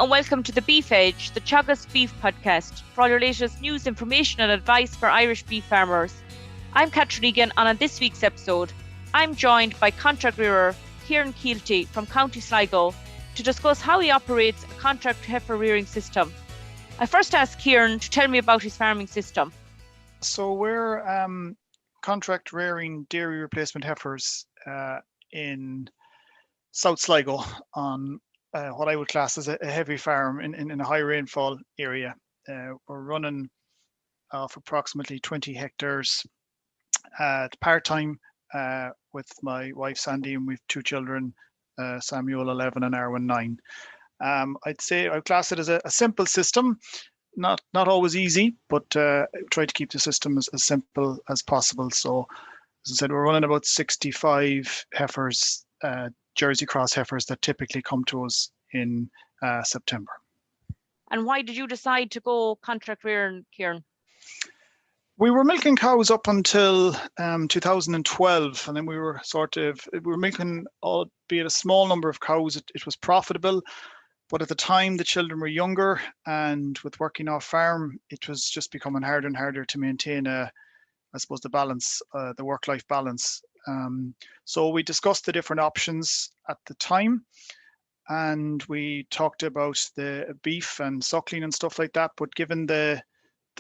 and welcome to the Beef Edge, the Teagasc Beef Podcast, for all your latest news, information and advice for Irish beef farmers. I'm Catherine Egan, and on this week's episode, I'm joined by contract rearer Kieran Kielty from Co.Sligo to discuss how he operates a contract heifer rearing system. I first asked Kieran to tell me about his farming system. So we're contract rearing dairy replacement heifers in South Sligo on what I would class as a heavy farm in a high rainfall area. We're running off approximately 20 hectares part-time with my wife Sandy, and we've two children, Samuel 11 and Arwen 9. I'd say I class it as a simple system, not always easy, but try to keep the system as simple as possible. So as I said, we're running about 65 heifers, Jersey cross heifers that typically come to us in September. And why did you decide to go contract rearing, Kieran? We were milking cows up until 2012, and then we were milking, albeit a small number of cows. It was profitable, but at the time the children were younger, and with working off farm, it was just becoming harder and harder to maintain the balance, the work-life balance. So we discussed the different options at the time, and we talked about the beef and suckling and stuff like that. But given the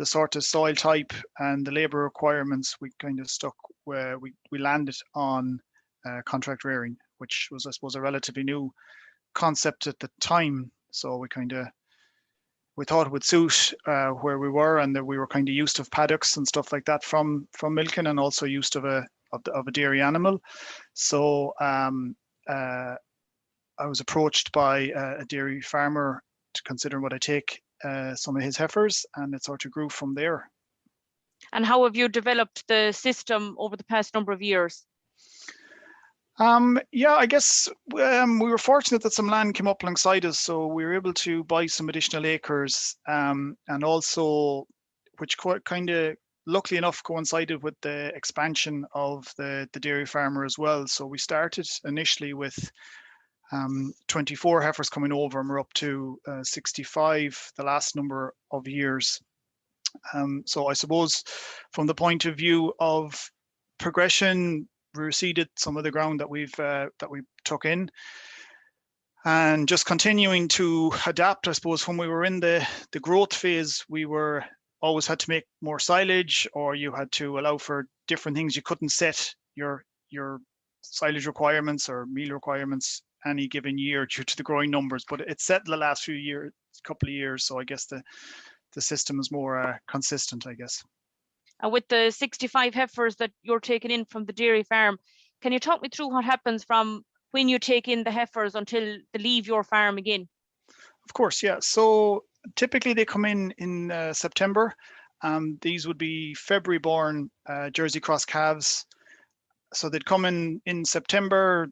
sort of soil type and the labour requirements, we kind of stuck where we landed on contract rearing, which was, I suppose, a relatively new concept at the time. So we thought it would suit where we were, and that we were kind of used to paddocks and stuff like that from milking, and also used of a dairy animal. So I was approached by a dairy farmer to consider would I take some of his heifers, and it sort of grew from there. And how have you developed the system over the past number of years? Yeah, I guess we were fortunate that some land came up alongside us, so we were able to buy some additional acres, and also, which kind of luckily enough coincided with the expansion of the dairy farmer as well. So we started initially with 24 heifers coming over, and we're up to 65 the last number of years. So I suppose from the point of view of progression, we reseeded some of the ground that we took in, and just continuing to adapt. I suppose when we were in the growth phase, we always had to make more silage, or you had to allow for different things. You couldn't set your silage requirements or meal requirements any given year due to the growing numbers, but it's set in the last couple of years. So I guess the system is more consistent, I guess. And with the 65 heifers that you're taking in from the dairy farm, can you talk me through what happens from when you take in the heifers until they leave your farm again? Of course, yeah. So typically they come in September. These would be February born Jersey cross calves. So they'd come in September,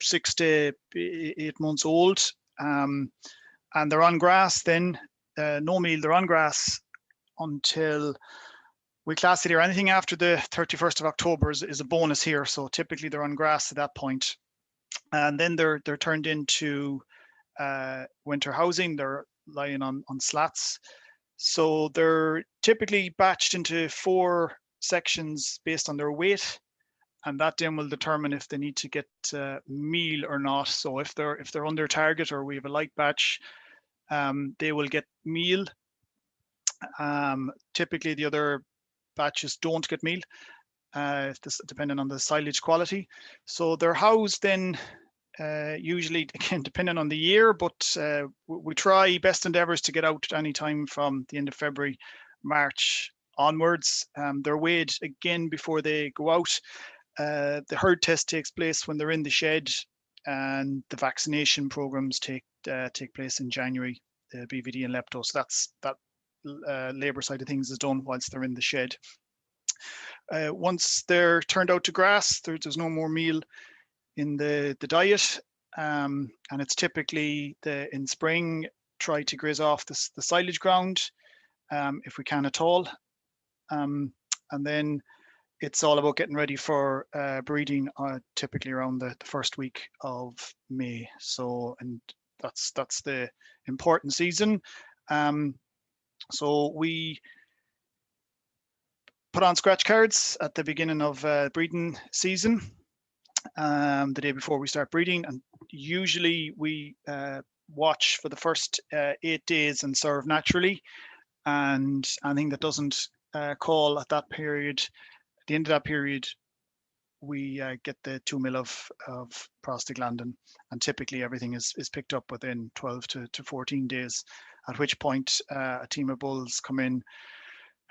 6 to 8 months old, and they're on grass then, no meal. They're on grass until we class it here. Anything after the 31st of October is a bonus here. So typically they're on grass at that point, and then they're turned into winter housing. They're lying on slats. So they're typically batched into 4 sections based on their weight, and that then will determine if they need to get meal or not. So if they're under target, or we have a light batch, they will get meal. Typically the other batches don't get meal, depending on the silage quality. So they're housed then usually, again, depending on the year, but we try best endeavours to get out any time from the end of February, March onwards. They're weighed again before they go out. The herd test takes place when they're in the shed, and the vaccination programs take place in January, the BVD and lepto. So that labour side of things is done whilst they're in the shed. Once they're turned out to grass, there's no more meal in the diet, and it's typically in spring try to graze off the silage ground if we can at all, and then it's all about getting ready for breeding, typically around the first week of May. So, and that's the important season. So we put on scratch cards at the beginning of breeding season, the day before we start breeding, and usually we watch for the first 8 days and serve naturally, and anything that doesn't call at that period, at the end of that period, we get the 2 mil of prostaglandin, and typically everything is picked up within 12 to 14 days, at which point a team of bulls come in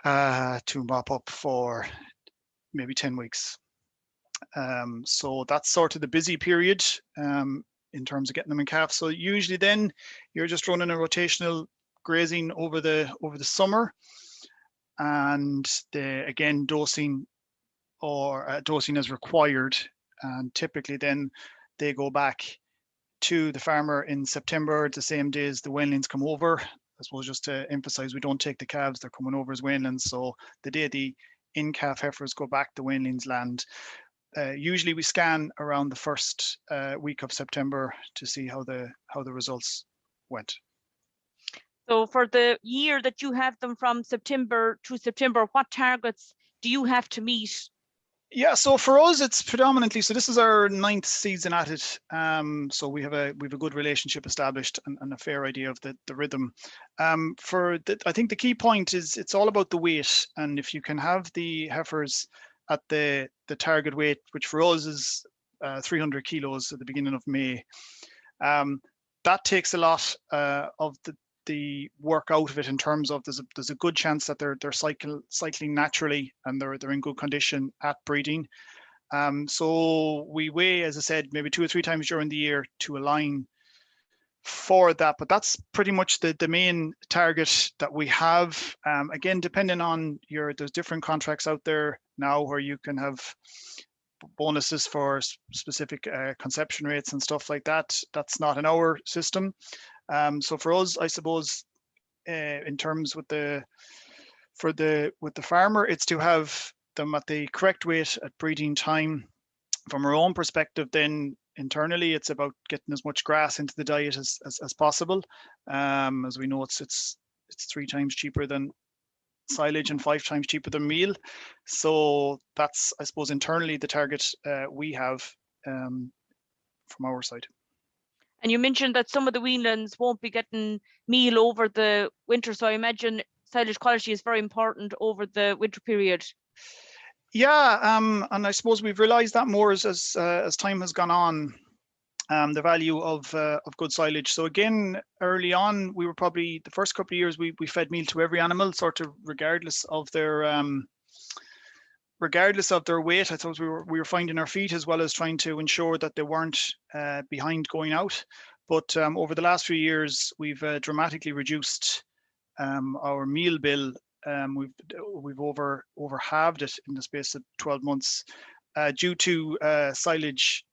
to mop up for maybe 10 weeks. So that's sort of the busy period in terms of getting them in calf. So usually then you're just running a rotational grazing over the summer, and again dosing as required, and typically then they go back to the farmer in September, the same day as the weanlings come over. I suppose just to emphasize, we don't take the calves, they're coming over as weanlings. So the day the in-calf heifers go back, the weanlings land. Usually we scan around the first week of September to see how the results went. So for the year that you have them from September to September, what targets do you have to meet? Yeah, so for us, it's predominantly, so this is our 9th season at it. So we have a good relationship established and a fair idea of the rhythm. I think the key point is it's all about the weight, and if you can have the heifers at the target weight, which for us is 300 kilos at the beginning of May, that takes a lot of the work out of it, in terms of there's a good chance that they're cycling naturally and they're in good condition at breeding. So we weigh, as I said, maybe 2 or 3 times during the year to align for that, but that's pretty much the main target that we have. Again, depending on there's different contracts out there now where you can have bonuses for specific conception rates and stuff like that. That's not in our system. So for us, I suppose, in terms with the farmer, it's to have them at the correct weight at breeding time. From our own perspective, then internally, it's about getting as much grass into the diet as possible. As we know, it's 3 times cheaper than silage and 5 times cheaper than meal. So that's, I suppose, internally the target we have from our side. And you mentioned that some of the weanlings won't be getting meal over the winter, so I imagine silage quality is very important over the winter period. Yeah, and I suppose we've realised that more as time has gone on, the value of good silage. So again, early on, we were probably the first couple of years we fed meal to every animal, sort of regardless of their weight. I suppose we were finding our feet, as well as trying to ensure that they weren't behind going out. But over the last few years, we've dramatically reduced our meal bill. We've over halved it in the space of 12 months due to silage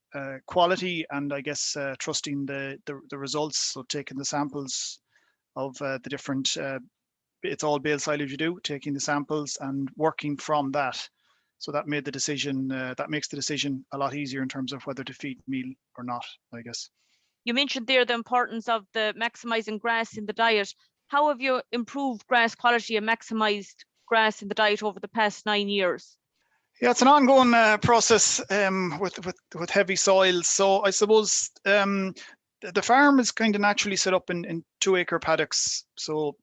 quality, and I guess trusting the results. So taking the samples of the different, it's all bale silage you do, taking the samples and working from that. So that makes the decision a lot easier in terms of whether to feed meal or not, I guess. You mentioned there the importance of the maximising grass in the diet. How have you improved grass quality and maximised grass in the diet over the past 9 years? Yeah, it's an ongoing process with heavy soils. So I suppose the farm is kind of naturally set up in 2-acre paddocks. So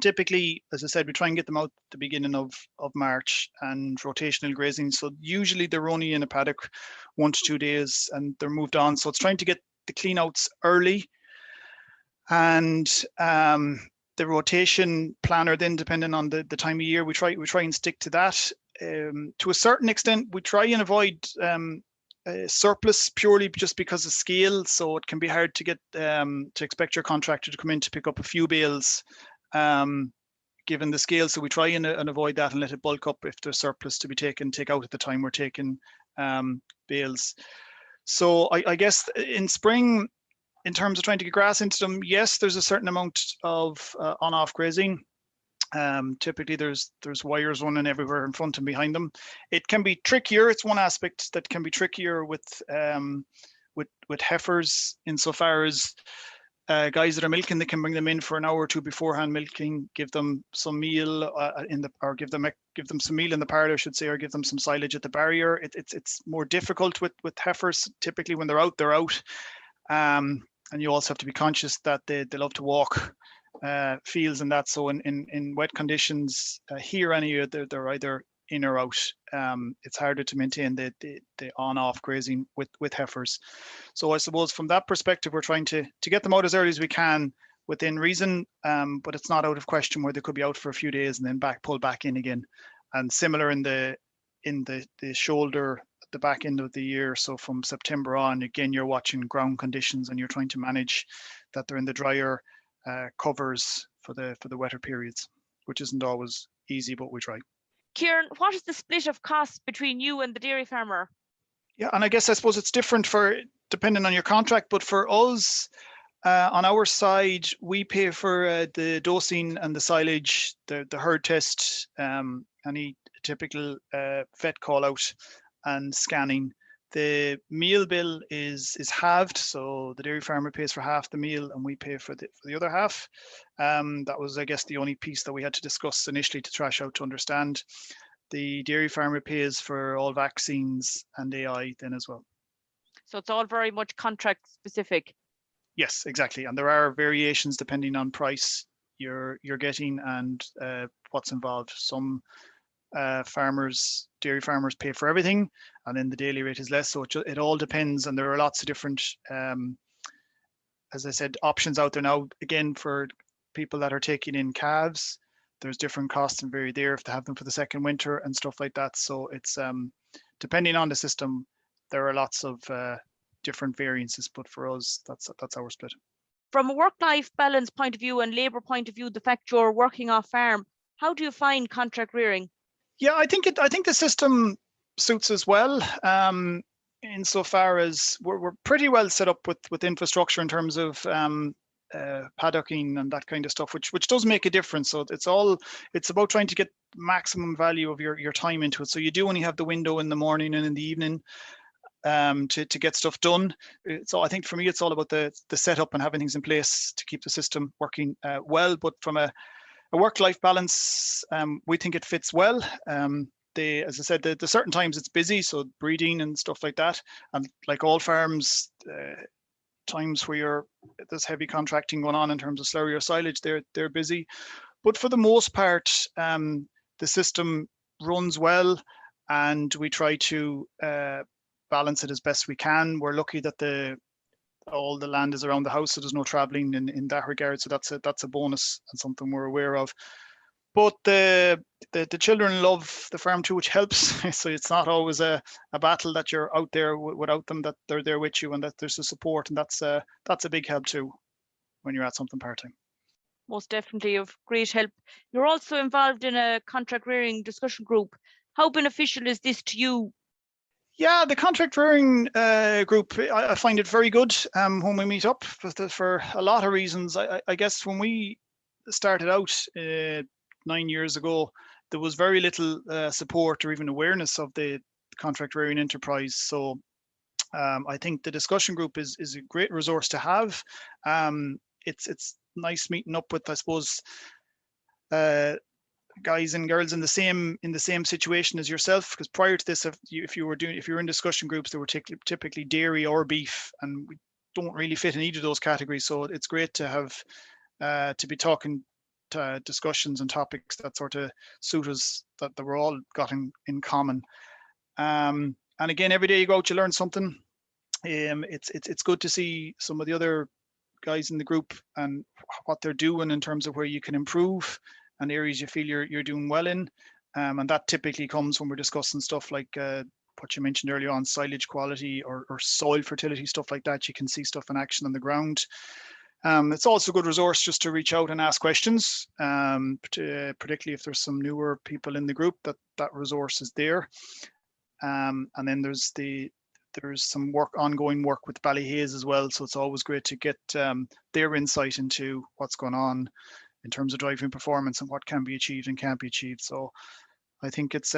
typically, as I said, we try and get them out at the beginning of March, and rotational grazing. So usually they're only in a paddock 1 to 2 days and they're moved on. So it's trying to get the clean outs early, and the rotation planner then, depending on the time of year, we try and stick to that. To a certain extent, we try and avoid surplus purely just because of scale. So it can be hard to get to expect your contractor to come in to pick up a few bales given the scale. So we try and avoid that and let it bulk up if there's surplus to be take out at the time we're taking bales. So I guess in spring, in terms of trying to get grass into them, yes, there's a certain amount of on-off grazing. Typically there's wires running everywhere in front and behind them. It can be trickier. It's one aspect that can be trickier with heifers, insofar as guys that are milking, they can bring them in for an hour or two beforehand milking, give them some meal or give them some meal in the parlour, I should say, or give them some silage at the barrier. It's more difficult with heifers. Typically, when they're out, they're out. And you also have to be conscious that they love to walk fields and that. So in wet conditions here anyway, they're either in or out. It's harder to maintain the on-off grazing with heifers. So I suppose from that perspective, we're trying to get them out as early as we can within reason, but it's not out of question where they could be out for a few days and then pulled back in again. And similar in the shoulder at the back end of the year. So from September on, again, you're watching ground conditions and you're trying to manage that they're in the drier covers for the wetter periods, which isn't always easy, but we try. Kieran, what is the split of costs between you and the dairy farmer? Yeah, and I suppose it's different depending on your contract, but for us, on our side, we pay for the dosing and the silage, the herd test, any typical vet call out and scanning. The meal bill is halved, so the dairy farmer pays for half the meal and we pay for the other half. That was, I guess, the only piece that we had to discuss initially to thrash out to understand. The dairy farmer pays for all vaccines and AI then as well. So it's all very much contract specific. Yes, exactly. And there are variations depending on price you're getting and what's involved. Some dairy farmers pay for everything, and then the daily rate is less. So it all depends, and there are lots of different, as I said, options out there now. Again, for people that are taking in calves, there's different costs and vary there if they have them for the second winter and stuff like that. So it's depending on the system, there are lots of different variances, but for us, that's our split. From a work-life balance point of view and labour point of view, the fact you're working off farm, how do you find contract rearing? Yeah, I think the system suits us well. Insofar as we're pretty well set up with infrastructure in terms of paddocking and that kind of stuff, which does make a difference. So it's about trying to get maximum value of your time into it. So you do only have the window in the morning and in the evening to get stuff done. So I think for me, it's all about the setup and having things in place to keep the system working well. But from a work-life balance, we think it fits well. As I said, the certain times it's busy, so breeding and stuff like that. And like all farms, times where there's heavy contracting going on in terms of slurry or silage, they're busy. But for the most part, the system runs well, and we try to balance it as best we can. We're lucky that all the land is around the house, so there's no traveling in that regard. So that's a bonus and something we're aware of. But the children love the farm too, which helps. So it's not always a battle that you're out there without them, that they're there with you and that there's the support. And that's a big help too when you're at something part-time. Most definitely of great help. You're also involved in a contract rearing discussion group. How beneficial is this to you? Yeah, the contract rearing group, I find it very good when we meet up for a lot of reasons. I guess when we started out 9 years ago, there was very little support or even awareness of the contract rearing enterprise. So I think the discussion group is a great resource to have. It's nice meeting up with, I suppose, guys and girls in the same situation as yourself, because prior to this, if you were in discussion groups, they were typically dairy or beef, and we don't really fit in either of those categories. So it's great to have to be talking to discussions and topics that sort of suit us, that we're all got in common. And again, every day you go out, you learn something. It's good to see some of the other guys in the group and what they're doing in terms of where you can improve and areas you feel you're doing well in. And that typically comes when we're discussing stuff like what you mentioned earlier on, silage quality or soil fertility, stuff like that. You can see stuff in action on the ground. It's also a good resource just to reach out and ask questions, particularly if there's some newer people in the group, that resource is there. And then there's some ongoing work with Ballyhaise as well. So it's always great to get their insight into what's going on in terms of driving performance and what can be achieved and can't be achieved. So I think it's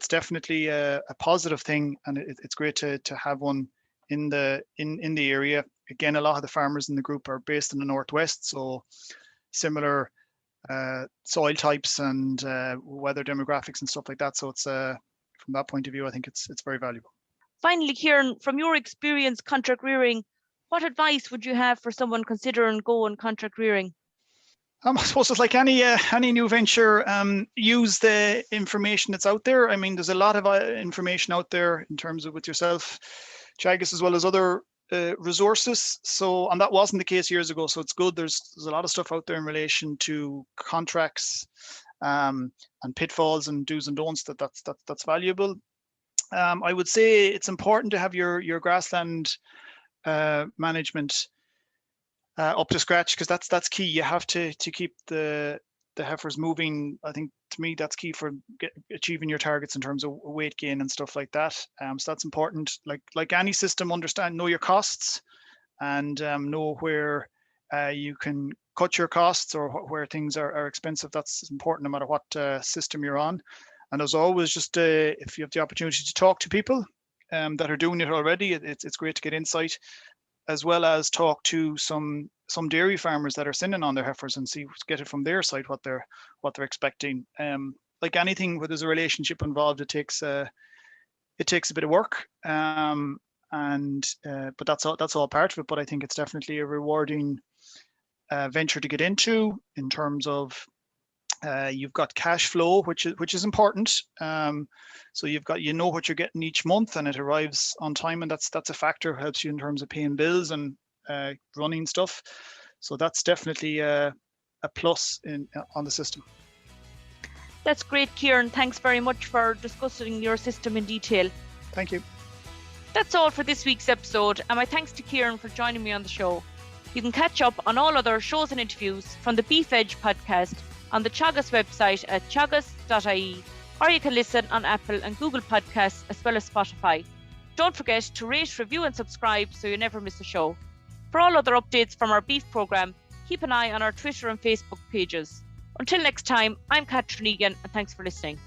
definitely a positive thing, and it's great to have one in the area. again, a lot of the farmers in the group are based in the northwest, so similar soil types and weather demographics and stuff like that. So it's from that point of view, I think it's very valuable. Finally, Kieran, from your experience contract rearing, what advice would you have for someone considering going contract rearing? I suppose it's like any new venture, use the information that's out there. I mean, there's a lot of information out there in terms of with yourself, Teagasc, as well as other resources. So, and that wasn't the case years ago. So it's good. There's a lot of stuff out there in relation to contracts and pitfalls and do's and don'ts that's valuable. I would say it's important to have your grassland management up to scratch, because that's key. You have to keep the heifers moving. I think, to me, that's key for achieving your targets in terms of weight gain and stuff like that. So that's important. Like any system, know your costs and know where you can cut your costs or where things are expensive. That's important no matter what system you're on. And as always, just if you have the opportunity to talk to people that are doing it already, it's great to get insight, as well as talk to some dairy farmers that are sending on their heifers and get it from their side what they're expecting. Like anything where there's a relationship involved, it takes a bit of work, but that's all part of it. But I think it's definitely a rewarding venture to get into in terms of you've got cash flow, which is important. So you know what you're getting each month, and it arrives on time, and that's a factor. Helps you in terms of paying bills and running stuff. So that's definitely a plus on the system. That's great, Kieran. Thanks very much for discussing your system in detail. Thank you. That's all for this week's episode, and my thanks to Kieran for joining me on the show. You can catch up on all other shows and interviews from the Beef Edge podcast on the Teagasc website at teagasc.ie, or you can listen on Apple and Google Podcasts as well as Spotify. Don't forget to rate, review and subscribe so you never miss a show. For all other updates from our beef programme, keep an eye on our Twitter and Facebook pages. Until next time, I'm Catherine Egan, and thanks for listening.